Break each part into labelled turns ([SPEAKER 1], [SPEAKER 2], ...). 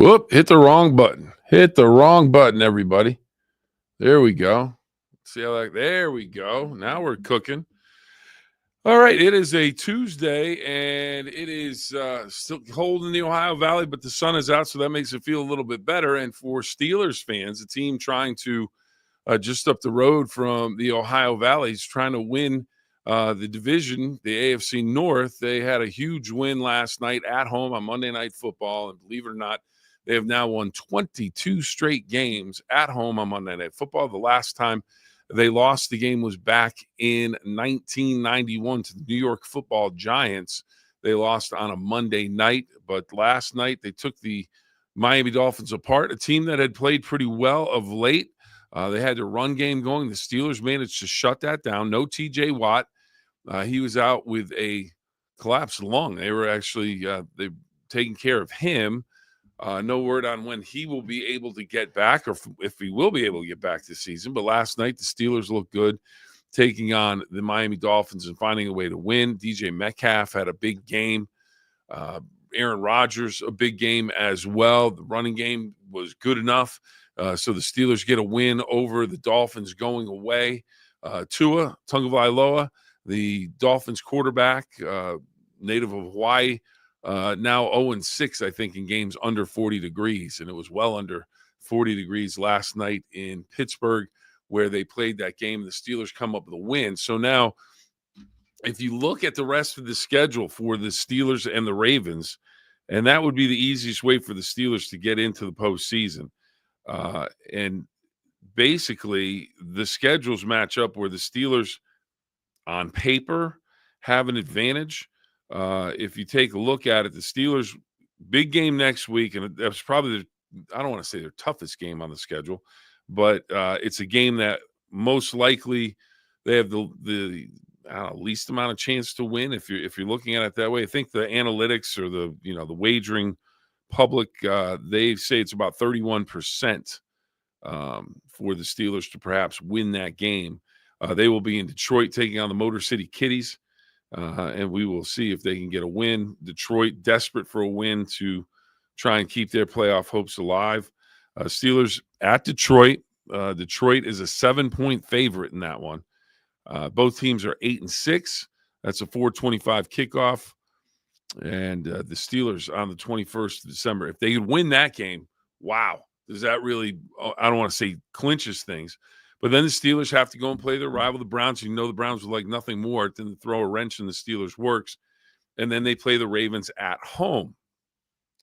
[SPEAKER 1] Whoop, hit the wrong button. Hit the wrong button, everybody. There we go. See how that, there we go. Now we're cooking. All right, it is a Tuesday, and it is still cold in the Ohio Valley, but the sun is out, so that makes it feel a little bit better. And for Steelers fans, a team trying to just up the road from the Ohio Valley is trying to win the division, the AFC North. They had a huge win last night at home on Monday Night Football, and believe it or not, they have now won 22 straight games at home on Monday Night Football. The last time they lost the game was back in 1991 to the New York Football Giants. They lost on a Monday night, but last night they took the Miami Dolphins apart, a team that had played pretty well of late. They had their run game going. The Steelers managed to shut that down. No T.J. Watt. He was out with a collapsed lung. They were actually they taking care of him. No word on when he will be able to get back or if he will be able to get back this season. But last night, the Steelers looked good, taking on the Miami Dolphins and finding a way to win. DJ Metcalf had a big game. Aaron Rodgers, a big game as well. The running game was good enough. So the Steelers get a win over the Dolphins going away. Tua Tagovailoa, the Dolphins quarterback, native of Hawaii, now 0-6, I think, in games under 40 degrees. And it was well under 40 degrees last night in Pittsburgh where they played that game. The Steelers come up with a win. So now if you look at the rest of the schedule for the Steelers and the Ravens, and that would be the easiest way for the Steelers to get into the postseason. And basically the schedules match up where the Steelers on paper have an advantage. If you take a look at it, the Steelers big game next week, and that's probably I don't want to say their toughest game on the schedule, but it's a game that most likely they have the least amount of chance to win. If you're looking at it that way, I think the analytics or the wagering public they say it's about 31% for the Steelers to perhaps win that game. They will be in Detroit taking on the Motor City Kitties. And we will see if they can get a win. Detroit desperate for a win to try and keep their playoff hopes alive. Steelers at Detroit. Detroit is a 7-point favorite in that one. Both teams are 8-6. That's a 4:25 kickoff. And the Steelers on the 21st of December. If they could win that game, wow. Does that really, I don't want to say clinches things, but then the Steelers have to go and play their rival, the Browns. You know the Browns would like nothing more than to throw a wrench in the Steelers' works. And then they play the Ravens at home.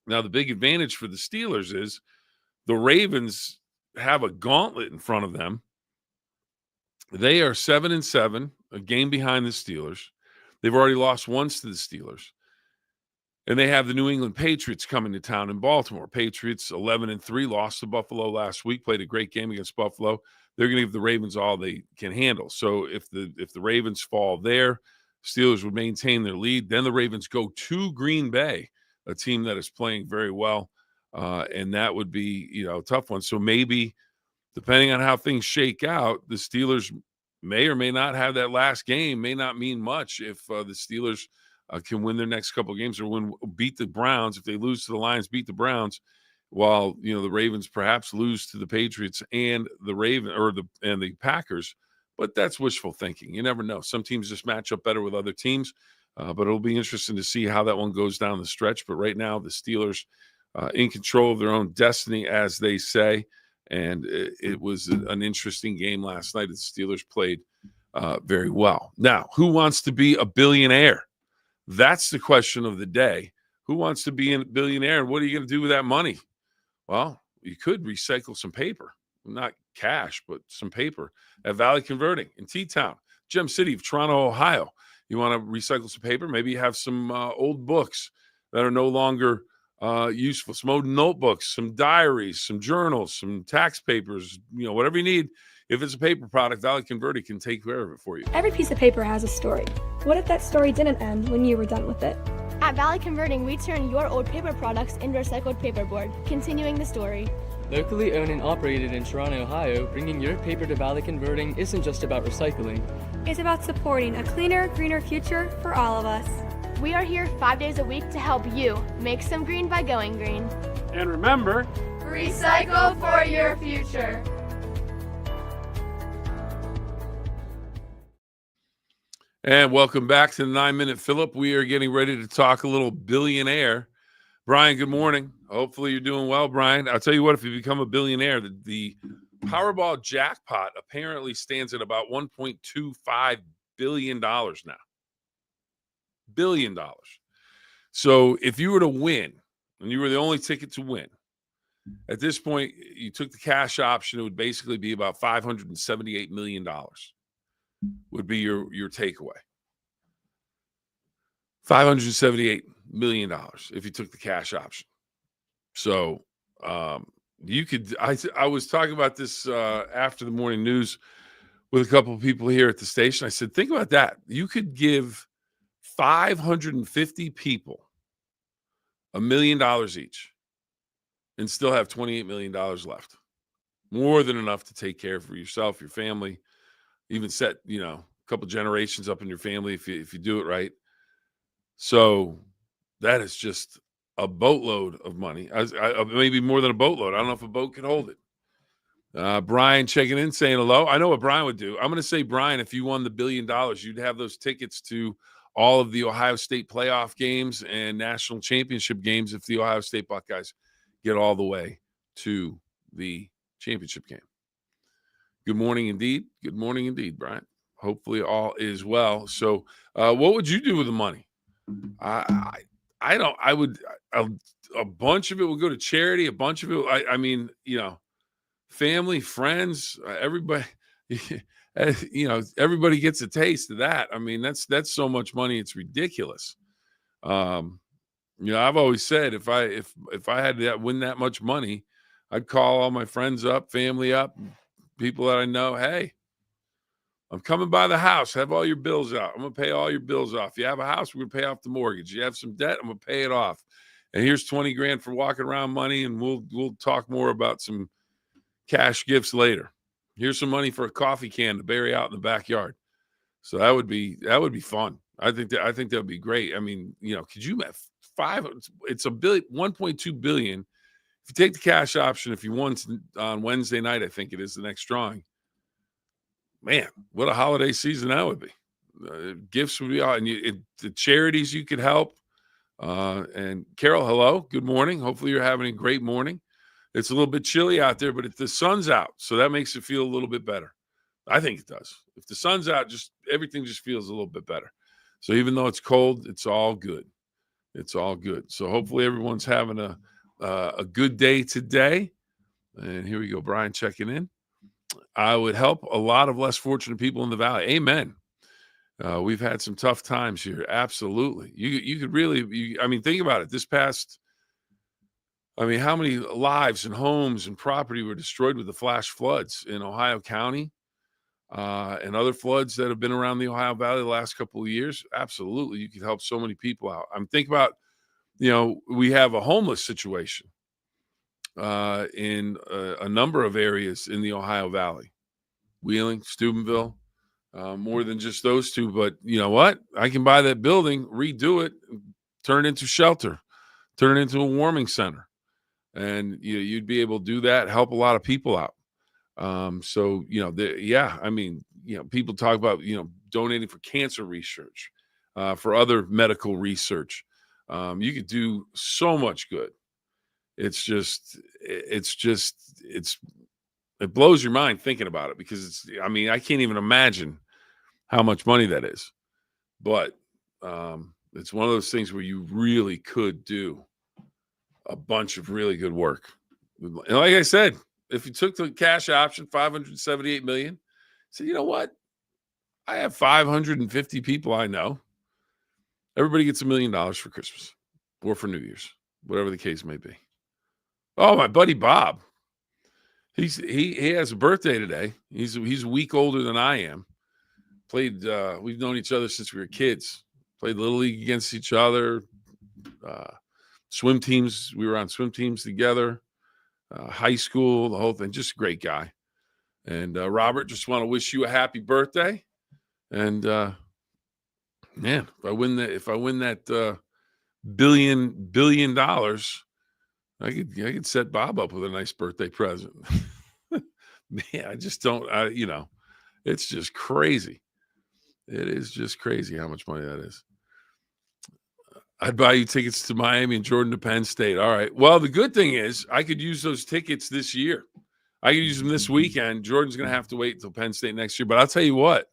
[SPEAKER 1] Now, the big advantage for the Steelers is the Ravens have a gauntlet in front of them. They are 7-7, a game behind the Steelers. They've already lost once to the Steelers. And they have the New England Patriots coming to town in Baltimore. Patriots 11-3, lost to Buffalo last week, played a great game against Buffalo. They're going to give the Ravens all they can handle. So if the Ravens fall there, Steelers would maintain their lead. Then the Ravens go to Green Bay, a team that is playing very well, and that would be a tough one. So maybe, depending on how things shake out, the Steelers may or may not have that last game. May not mean much if the Steelers can win their next couple of games or beat the Browns. If they lose to the Lions, beat the Browns, while the Ravens perhaps lose to the Patriots and the Packers. But that's wishful thinking. You never know. Some teams just match up better with other teams. But it'll be interesting to see how that one goes down the stretch. But right now, the Steelers in control of their own destiny, as they say. And it was an interesting game last night. The Steelers played very well. Now, who wants to be a billionaire? That's the question of the day. Who wants to be a billionaire, and what are you going to do with that money? Well, you could recycle some paper, not cash, but some paper at Valley Converting in T-Town, Gem City of Toronto, Ohio. You want to recycle some paper? Maybe you have some old books that are no longer useful, some old notebooks, some diaries, some journals, some tax papers, whatever you need. If it's a paper product, Valley Converting can take care of it for you.
[SPEAKER 2] Every piece of paper has a story. What if that story didn't end when you were done with it?
[SPEAKER 3] At Valley Converting, we turn your old paper products into recycled paperboard, continuing the story.
[SPEAKER 4] Locally owned and operated in Toronto, Ohio, bringing your paper to Valley Converting isn't just about recycling.
[SPEAKER 2] It's about supporting a cleaner, greener future for all of us.
[SPEAKER 3] We are here 5 days a week to help you make some green by going green.
[SPEAKER 5] And remember,
[SPEAKER 6] recycle for your future.
[SPEAKER 1] And welcome back to the 9-Minute Phill-Up. We are getting ready to talk a little billionaire. Brian, good morning. Hopefully you're doing well, Brian. I'll tell you what, if you become a billionaire, the Powerball jackpot apparently stands at about $1.25 billion now. $1 billion. So if you were to win, and you were the only ticket to win, at this point, you took the cash option, it would basically be about $578 million would be your takeaway. $578 million if you took the cash option. So you could, I was talking about this after the morning news with a couple of people here at the station. I said, think about that. You could give 550 people $1 million each and still have $28 million left. More than enough to take care of for yourself, your family, even set, a couple generations up in your family if you do it right. So that is just a boatload of money. Maybe more than a boatload. I don't know if a boat can hold it. Brian checking in, saying hello. I know what Brian would do. I'm going to say, Brian, if you won the $1 billion, you'd have those tickets to all of the Ohio State playoff games and national championship games if the Ohio State Buckeyes get all the way to the championship game. Good morning indeed. Good morning indeed, Brian. Hopefully all is well. So what would you do with the money? I don't. I would. A bunch of it would go to charity. A bunch of it. Family, friends, everybody. Everybody gets a taste of that. I mean, that's so much money. It's ridiculous. I've always said if I had to win that much money, I'd call all my friends up, family up, people that I know. Hey, I'm coming by the house. Have all your bills out. I'm going to pay all your bills off. You have a house, we're going to pay off the mortgage. You have some debt, I'm going to pay it off. And here's 20 grand for walking around money, and we'll talk more about some cash gifts later. Here's some money for a coffee can to bury out in the backyard. So that would be fun. I think that would be great. I mean, could you have it's $1.2 billion. If you take the cash option, if you won on Wednesday night, I think it is the next drawing. Man, what a holiday season that would be. Gifts would be out, and the charities you could help. And Carol, hello, good morning. Hopefully you're having a great morning. It's a little bit chilly out there, but the sun's out, so that makes it feel a little bit better. I think it does. If the sun's out, everything just feels a little bit better. So even though it's cold, it's all good. It's all good. So hopefully everyone's having a good day today. And here we go, Brian checking in. I would help a lot of less fortunate people in the valley. Amen. We've had some tough times here. Absolutely. You could really, think about it. How many lives and homes and property were destroyed with the flash floods in Ohio County and other floods that have been around the Ohio Valley the last couple of years? Absolutely. You could help so many people out. Think about, we have a homeless situation in a number of areas in the Ohio Valley, Wheeling, Steubenville, more than just those two. But you know what? I can buy that building, redo it, turn it into shelter, turn it into a warming center. And you'd be able to do that, help a lot of people out. People talk about, donating for cancer research, for other medical research. You could do so much good. It blows your mind thinking about it, because I can't even imagine how much money that is. But it's one of those things where you really could do a bunch of really good work. And like I said, if you took the cash option, $578 million, say, you know what? I have 550 people I know. Everybody gets $1 million for Christmas or for New Year's, whatever the case may be. Oh, my buddy Bob. He has a birthday today. He's a week older than I am. We've known each other since we were kids. Played Little League against each other. Swim teams. We were on swim teams together. High school, the whole thing. Just a great guy. And Robert, just want to wish you a happy birthday. And if I win that $1 billion, I could set Bob up with a nice birthday present. Man, I just don't. It's just crazy. It is just crazy how much money that is. I'd buy you tickets to Miami and Jordan to Penn State. All right. Well, the good thing is I could use those tickets this year. I could use them this weekend. Jordan's going to have to wait until Penn State next year. But I'll tell you what,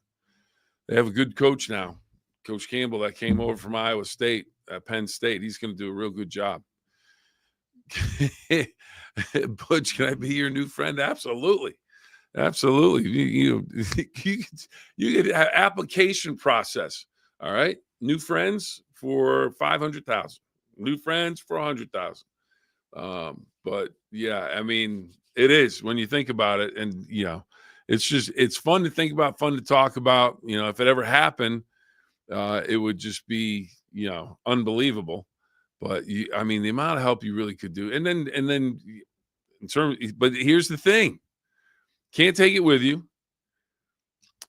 [SPEAKER 1] they have a good coach now. Coach Campbell that came over from Iowa State at Penn State. He's going to do a real good job. Butch, can I be your new friend? Absolutely. Absolutely. You get an application process. All right. New friends for 500,000. New friends for 100,000. But yeah, I mean, it is when you think about it, and it's fun to think about, fun to talk about. If it ever happened, it would just be unbelievable. But the amount of help you really could do, and then in terms. But here's the thing: can't take it with you,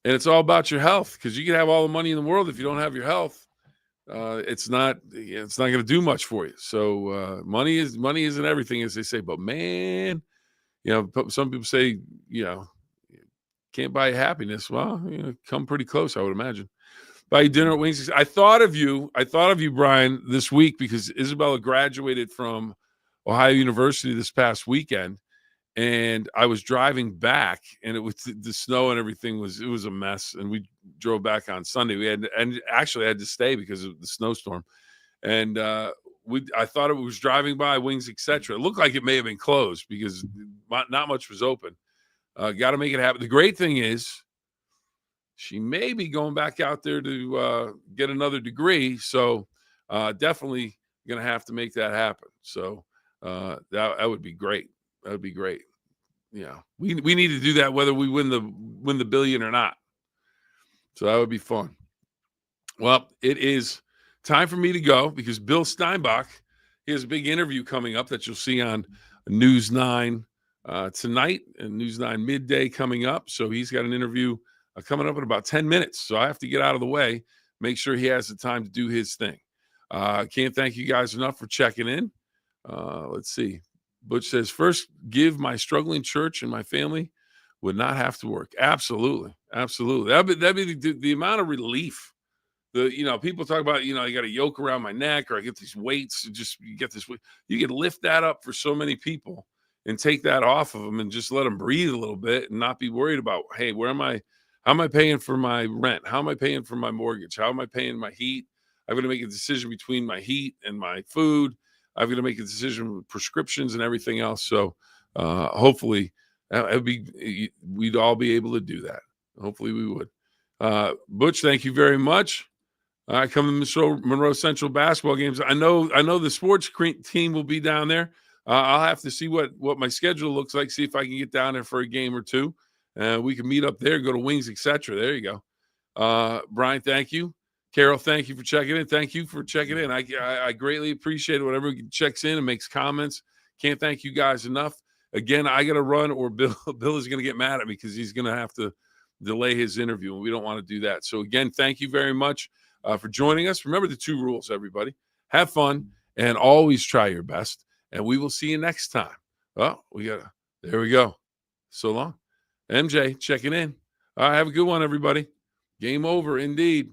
[SPEAKER 1] and it's all about your health, because you can have all the money in the world if you don't have your health. It's not going to do much for you. So money isn't everything, as they say. But man, some people say can't buy happiness. Well, come pretty close, I would imagine. Buy dinner at Wings. I thought of you, Brian, this week because Isabella graduated from Ohio University this past weekend, and I was driving back, and it was the snow and everything was a mess, and we drove back on Sunday. And actually had to stay because of the snowstorm, and I thought it was driving by Wings, etc. It looked like it may have been closed because not much was open. Got to make it happen. The great thing is, she may be going back out there to get another degree. So definitely going to have to make that happen. So that would be great. That would be great. Yeah. We need to do that whether we win the billion or not. So that would be fun. Well, it is time for me to go because Bill Steinbach, he has a big interview coming up that you'll see on News 9 tonight, and News 9 midday coming up. So he's got an interview coming up in about 10 minutes. So I have to get out of the way, make sure he has the time to do his thing. Can't thank you guys enough for checking in. Let's see. Butch says, first, give my struggling church and my family would not have to work. Absolutely. Absolutely. That'd be the amount of relief. People talk about, I got a yoke around my neck, or I get these weights, you get this weight. You can lift that up for so many people and take that off of them and just let them breathe a little bit and not be worried about, hey, how am I paying for my rent? How am I paying for my mortgage? How am I paying my heat? I'm going to make a decision between my heat and my food. I'm going to make a decision with prescriptions and everything else. So hopefully we'd all be able to do that. Hopefully we would. Butch, thank you very much. I come to Monroe Central basketball games. I know the sports team will be down there. I'll have to see what my schedule looks like, see if I can get down there for a game or two. We can meet up there, go to Wings, etc. There you go. Brian, thank you. Carol, thank you for checking in. Thank you for checking in. I greatly appreciate it whenever checks in and makes comments. Can't thank you guys enough. Again, I got to run, or Bill is going to get mad at me because he's going to have to delay his interview, and we don't want to do that. So again, thank you very much for joining us. Remember the 2 rules, everybody. Have fun and always try your best, and we will see you next time. Well, there we go. So long. MJ checking in. All right, have a good one, everybody. Game over indeed.